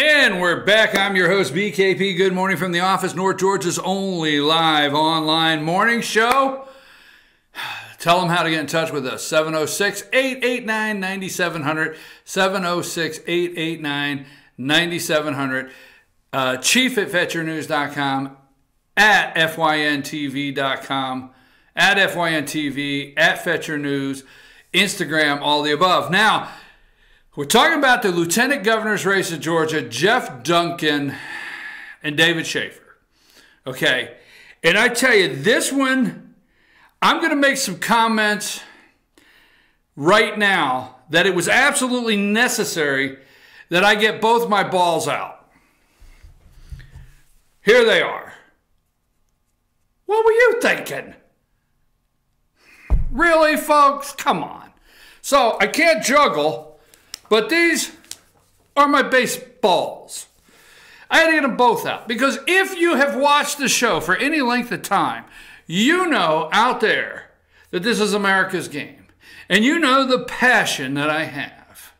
And we're back. I'm your host, BKP. Good morning from the office, North Georgia's only live online morning show. Tell them how to get in touch with us. 706-889-9700. 706-889-9700. Chief at fetchernews.com. At fyntv.com. At fyntv. At fetchernews. Instagram, all the above. Now, we're talking about the lieutenant governor's race of Georgia, Jeff Duncan and David Shafer. Okay, and I tell you, this one, I'm going to make some comments right now that it was absolutely necessary that I get both my balls out. Here they are. What were you thinking? Really, folks? Come on. So, I can't juggle. But these are my baseballs. I had to get them both out. Because if you have watched the show for any length of time, you know out there that this is America's game. And you know the passion that I have.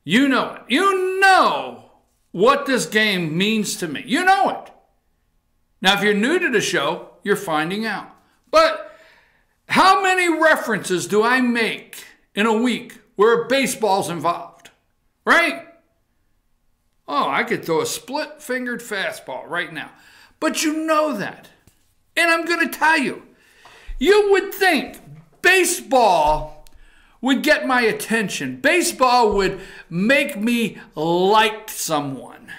You know it. You know what this game means to me. You know it. Now, if you're new to the show, you're finding out. But how many references do I make in a week where baseball's involved, right? Oh, I could throw a split-fingered fastball right now. But you know that. And I'm going to tell you, you would think baseball would get my attention. Baseball would make me like someone.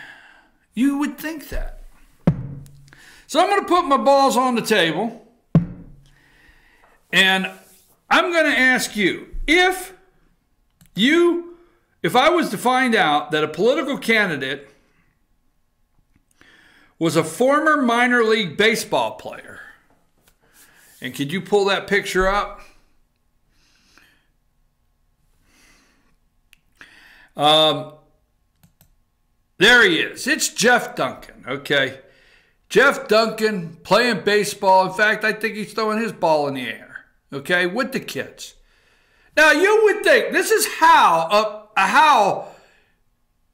You would think that. So I'm going to put my balls on the table. And I'm going to ask you, if I was to find out that a political candidate was a former minor league baseball player, and could you pull that picture up? There he is. It's Jeff Duncan, okay? Jeff Duncan playing baseball. In fact, I think he's throwing his ball in the air, okay, with the kids. Now, you would think this is how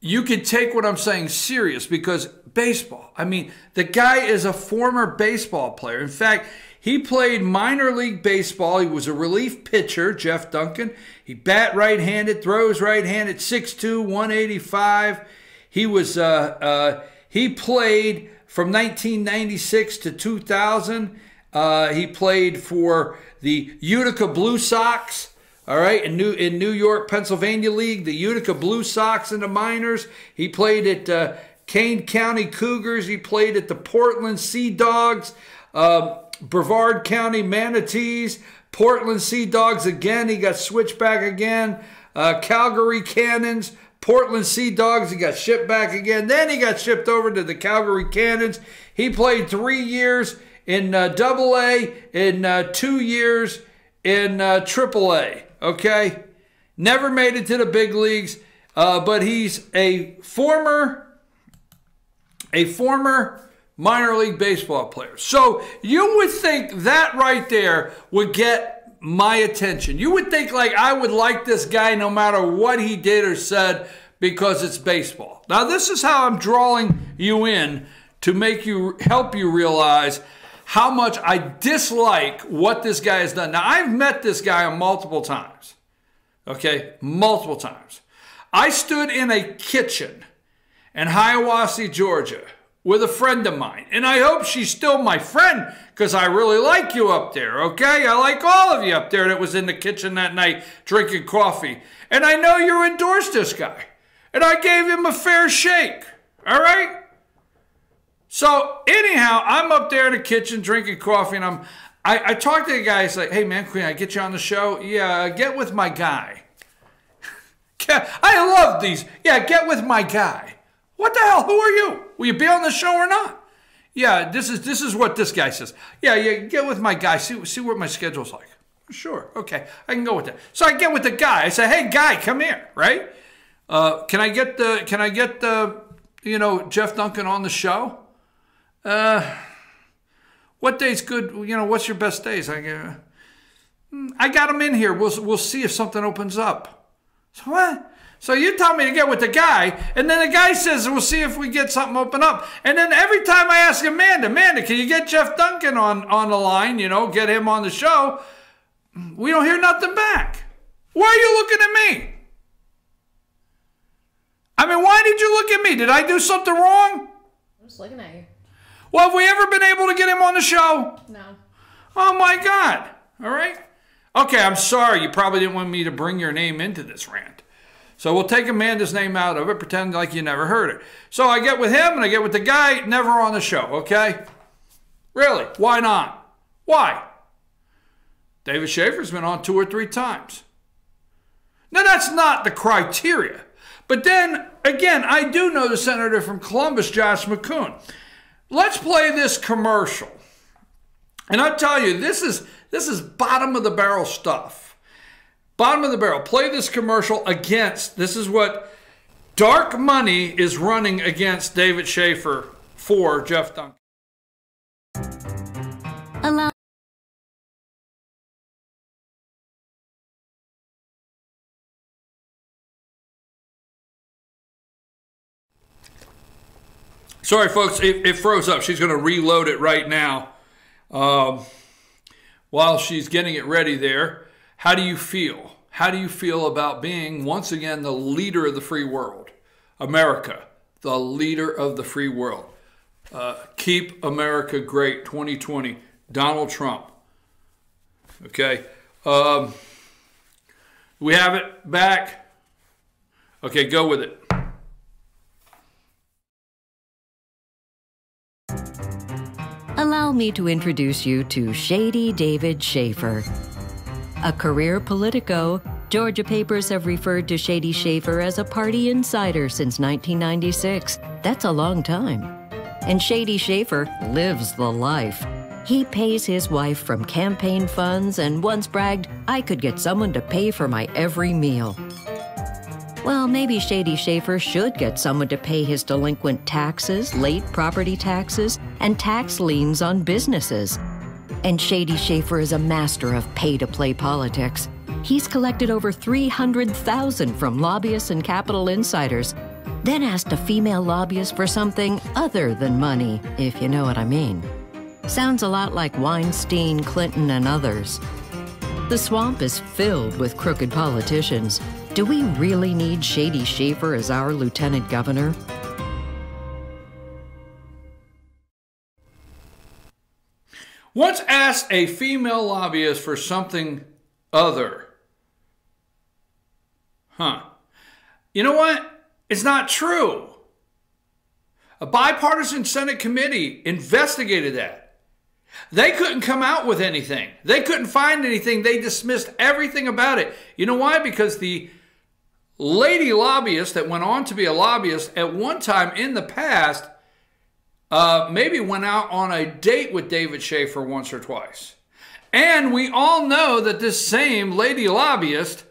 you could take what I'm saying serious, because baseball, I mean, the guy is a former baseball player. In fact, he played minor league baseball. He was a relief pitcher, Jeff Duncan. He bat right-handed, throws right-handed, 6'2", 185. He played from 1996 to 2000. He played for the Utica Blue Sox. All right, in New York, Pennsylvania League, the Utica Blue Sox in the minors. He played at Kane County Cougars. He played at the Portland Sea Dogs, Brevard County Manatees, Portland Sea Dogs again. He got switched back again. Calgary Cannons, Portland Sea Dogs. He got shipped back again. Then he got shipped over to the Calgary Cannons. He played 3 years in AA and 2 years in AAA. Okay, never made it to the big leagues, but he's a former minor league baseball player. So you would think that right there would get my attention. You would think like I would like this guy no matter what he did or said, because it's baseball. Now this is how I'm drawing you in to help you realize how much I dislike what this guy has done. Now, I've met this guy multiple times, okay? Multiple times. I stood in a kitchen in Hiawassee, Georgia, with a friend of mine, and I hope she's still my friend, because I really like you up there, okay? I like all of you up there that was in the kitchen that night drinking coffee, and I know you endorsed this guy, and I gave him a fair shake, all right? So anyhow, I'm up there in the kitchen drinking coffee, and I talk to the guy. He's like, "Hey man, can I get you on the show?" "Yeah, get with my guy." I love these. "Yeah, get with my guy." What the hell? Who are you? Will you be on the show or not? "Yeah, this is what this guy says." Yeah, get with my guy. See what my schedule's like." "Sure, okay, I can go with that." So I get with the guy. I say, "Hey guy, come here, right? Can I get Jeff Duncan on the show?" What day's good? What's your best days? I got him in here. We'll see if something opens up. So what? So you tell me to get with the guy, and then the guy says, we'll see if we get something open up. And then every time I ask Amanda, can you get Jeff Duncan on the line, get him on the show? We don't hear nothing back. Why are you looking at me? I mean, why did you look at me? Did I do something wrong? I'm just looking at you. Well, have we ever been able to get him on the show? No. Oh, my God. All right. Okay, I'm sorry. You probably didn't want me to bring your name into this rant. So we'll take Amanda's name out of it, pretend like you never heard it. So I get with him and I get with the guy, never on the show, okay? Really? Why not? Why? David Shafer's been on 2 or 3 times. Now, that's not the criteria. But then, again, I do know the senator from Columbus, Josh McCoon. Let's play this commercial. And I'll tell you, this is bottom of the barrel stuff. Bottom of the barrel. Play this commercial against, this is what dark money is running against David Shafer for Jeff Duncan. Sorry, folks, it froze up. She's going to reload it right now while she's getting it ready there. How do you feel? How do you feel about being, once again, the leader of the free world? America, the leader of the free world. Keep America great, 2020, Donald Trump. Okay. We have it back. Okay, go with it. Allow me to introduce you to Shady David Shafer. A career politico, Georgia papers have referred to Shady Shafer as a party insider since 1996. That's a long time. And Shady Shafer lives the life. He pays his wife from campaign funds and once bragged, I could get someone to pay for my every meal. Well, maybe Shady Shafer should get someone to pay his delinquent taxes, late property taxes, and tax liens on businesses. And Shady Shafer is a master of pay-to-play politics. He's collected over $300,000 from lobbyists and capital insiders, then asked a female lobbyist for something other than money, if you know what I mean. Sounds a lot like Weinstein, Clinton, and others. The swamp is filled with crooked politicians. Do we really need Shady Shafer as our lieutenant governor? Once asked a female lobbyist for something other. You know what? It's not true. A bipartisan Senate committee investigated that. They couldn't come out with anything. They couldn't find anything. They dismissed everything about it. You know why? Because the lady lobbyist that went on to be a lobbyist at one time in the past maybe went out on a date with David Shafer once or twice. And we all know that this same lady lobbyist,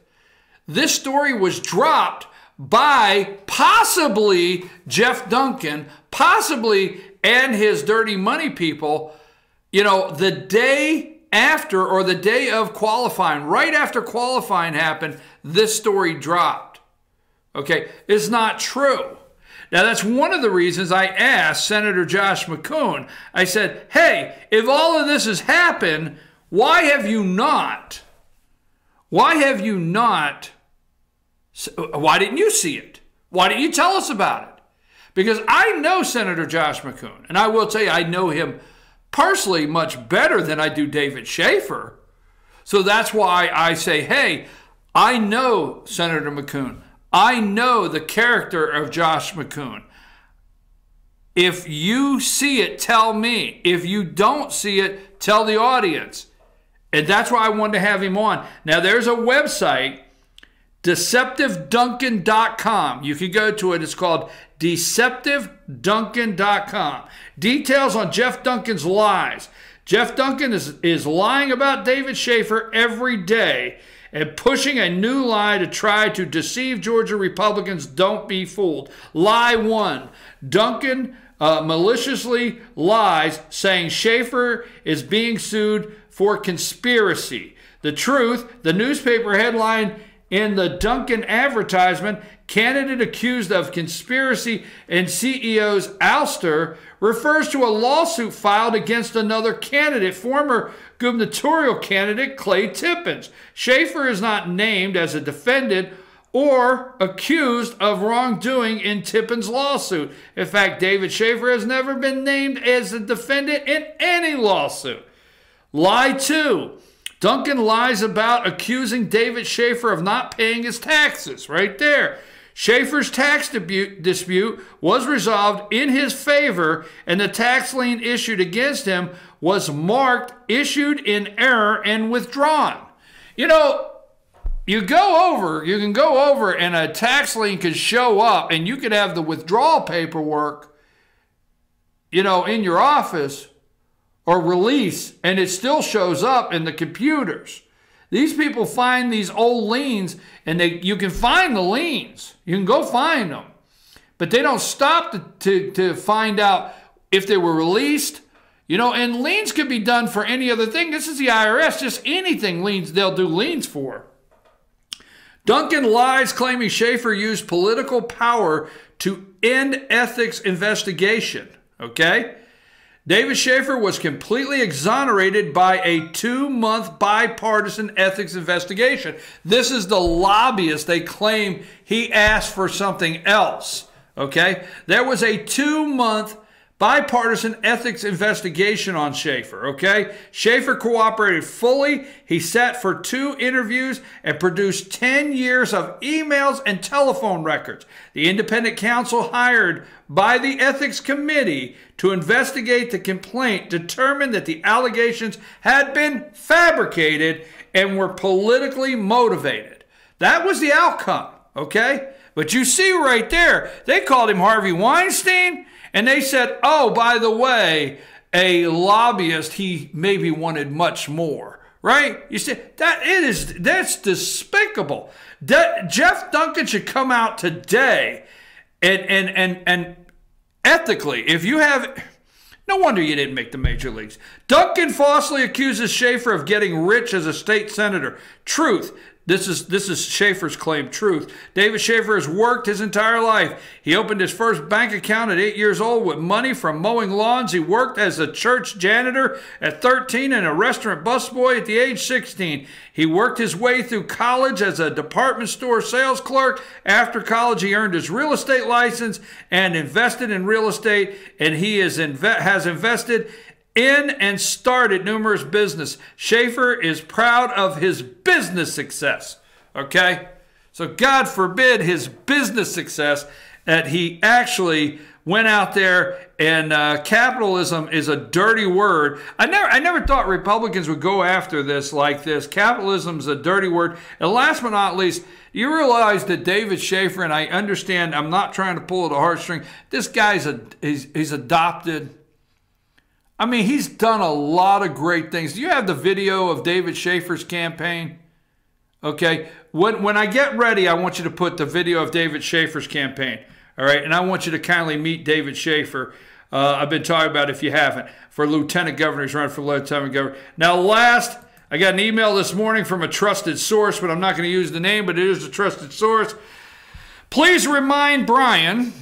this story was dropped by possibly Jeff Duncan, possibly and his dirty money people, the day after or the day of qualifying, right after qualifying happened, this story dropped. Okay, it's not true. Now, that's one of the reasons I asked Senator Josh McCoon. I said, hey, if all of this has happened, why didn't you see it? Why didn't you tell us about it? Because I know Senator Josh McCoon, and I will tell you, I know him personally much better than I do David Shafer. So that's why I say, hey, I know Senator McCoon. I know the character of Josh McCoon. If you see it, tell me. If you don't see it, tell the audience. And that's why I wanted to have him on. Now, there's a website, DeceptiveDuncan.com. You can go to it. It's called DeceptiveDuncan.com. Details on Jeff Duncan's lies. Jeff Duncan is lying about David Shafer every day and pushing a new lie to try to deceive Georgia Republicans. Don't be fooled. Lie 1. Duncan maliciously lies saying Shafer is being sued for conspiracy. The truth, the newspaper headline in the Duncan advertisement, candidate accused of conspiracy and CEO's ouster, refers to a lawsuit filed against another candidate, former gubernatorial candidate Clay Tippins. Shafer is not named as a defendant or accused of wrongdoing in Tippins' lawsuit. In fact, David Shafer has never been named as a defendant in any lawsuit. Lie 2. Duncan lies about accusing David Shafer of not paying his taxes. Right there. Shafer's tax dispute was resolved in his favor, and the tax lien issued against him was marked issued in error and withdrawn. You know, you can go over and a tax lien could show up and you could have the withdrawal paperwork, you know, in your office or release, and it still shows up in the computers. These people find these old liens, and you can find the liens. You can go find them. But they don't stop to find out if they were released. You know, and liens could be done for any other thing. This is the IRS. Just anything liens, they'll do liens for. Duncan lies claiming Shafer used political power to end ethics investigation. Okay? David Shafer was completely exonerated by a 2-month bipartisan ethics investigation. This is the lobbyist. They claim he asked for something else. Okay? There was a 2-month bipartisan ethics investigation on Shafer, okay? Shafer cooperated fully. He sat for 2 interviews and produced 10 years of emails and telephone records. The independent counsel hired by the ethics committee to investigate the complaint determined that the allegations had been fabricated and were politically motivated. That was the outcome, okay? But you see right there, they called him Harvey Weinstein. And they said, oh, by the way, a lobbyist, he maybe wanted much more, right? You see, that's despicable. Jeff Duncan should come out today and ethically, if you have, no wonder you didn't make the major leagues. Duncan falsely accuses Shafer of getting rich as a state senator. Truth. This is Shafer's claim, truth. David Shafer has worked his entire life. He opened his first bank account at 8 years old with money from mowing lawns. He worked as a church janitor at 13 and a restaurant busboy at the age 16. He worked his way through college as a department store sales clerk. After college, he earned his real estate license and invested in real estate, and he has invested in and started numerous business. Shafer is proud of his business success. Okay? So God forbid his business success that he actually went out there and capitalism is a dirty word. I never thought Republicans would go after this like this. Capitalism is a dirty word. And last but not least, you realize that David Shafer, and I understand, I'm not trying to pull at a heartstring, this guy's he's adopted. I mean, he's done a lot of great things. Do you have the video of David Shafer's campaign? Okay. When I get ready, I want you to put the video of David Shafer's campaign. All right. And I want you to kindly meet David Shafer. I've been talking about, if you haven't, for lieutenant governor. He's running for lieutenant governor. Now, last, I got an email this morning from a trusted source, but I'm not going to use the name, but it is a trusted source. Please remind Brian.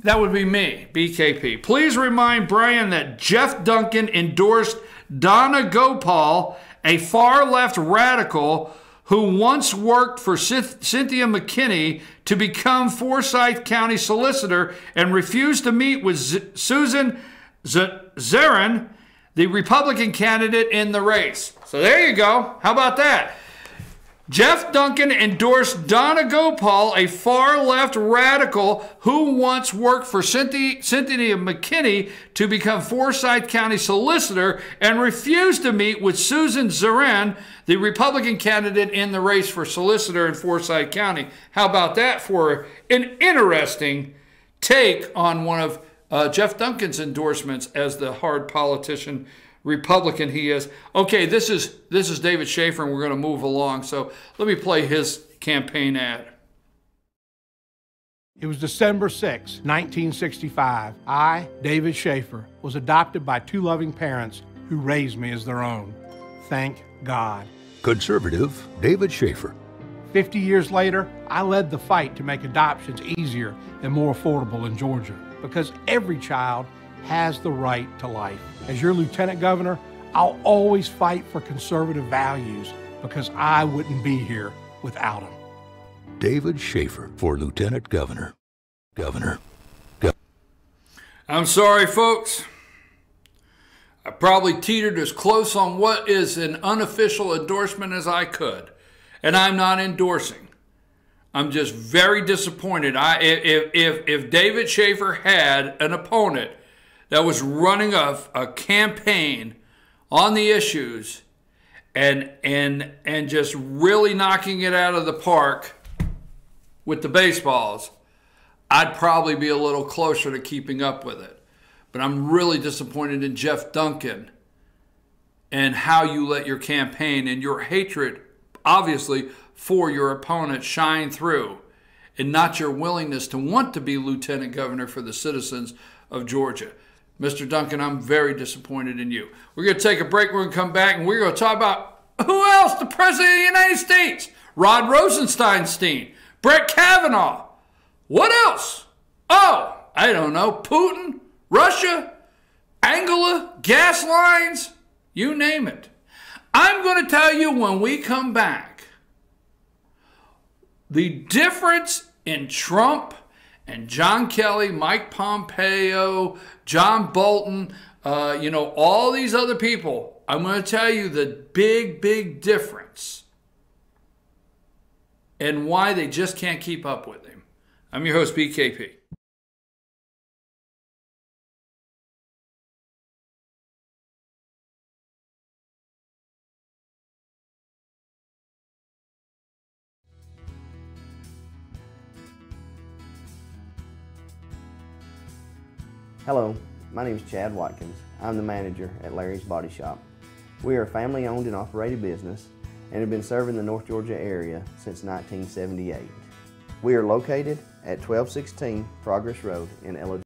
That would be me, BKP. Please remind Brian that Jeff Duncan endorsed Donna Gopal, a far-left radical who once worked for Cynthia McKinney to become Forsyth County solicitor and refused to meet with Susan Zarin, the Republican candidate in the race. So there you go. How about that? Jeff Duncan endorsed Donna Gopal, a far-left radical who once worked for Cynthia McKinney to become Forsyth County solicitor and refused to meet with Susan Zarin, the Republican candidate in the race for solicitor in Forsyth County. How about that for an interesting take on one of Jeff Duncan's endorsements as the hard politician Republican he is. Okay, this is David Shafer, and we're going to move along. So let me play his campaign ad. It was December 6, 1965. I, David Shafer, was adopted by 2 loving parents who raised me as their own. Thank God. Conservative David Shafer. 50 years later, I led the fight to make adoptions easier and more affordable in Georgia, because every child has the right to life. As your lieutenant governor, I'll always fight for conservative values, because I wouldn't be here without them. David Shafer for Lieutenant Governor. I'm sorry, folks. I probably teetered as close on what is an unofficial endorsement as I could. And I'm not endorsing. I'm just very disappointed. If David Shafer had an opponent that was running a campaign on the issues and just really knocking it out of the park with the baseballs, I'd probably be a little closer to keeping up with it. But I'm really disappointed in Jeff Duncan and how you let your campaign and your hatred, obviously, for your opponent shine through, and not your willingness to want to be lieutenant governor for the citizens of Georgia. Mr. Duncan, I'm very disappointed in you. We're going to take a break. We're going to come back, and we're going to talk about who else? The President of the United States, Rod Rosenstein, Brett Kavanaugh. What else? Oh, I don't know. Putin, Russia, Angela, gas lines, you name it. I'm going to tell you when we come back the difference in Trump and John Kelly, Mike Pompeo, John Bolton, all these other people. I'm going to tell you the big difference and why they just can't keep up with him. I'm your host, BKP. Hello, my name is Chad Watkins. I'm the manager at Larry's Body Shop. We are a family-owned and operated business and have been serving the North Georgia area since 1978. We are located at 1216 Progress Road in Ella,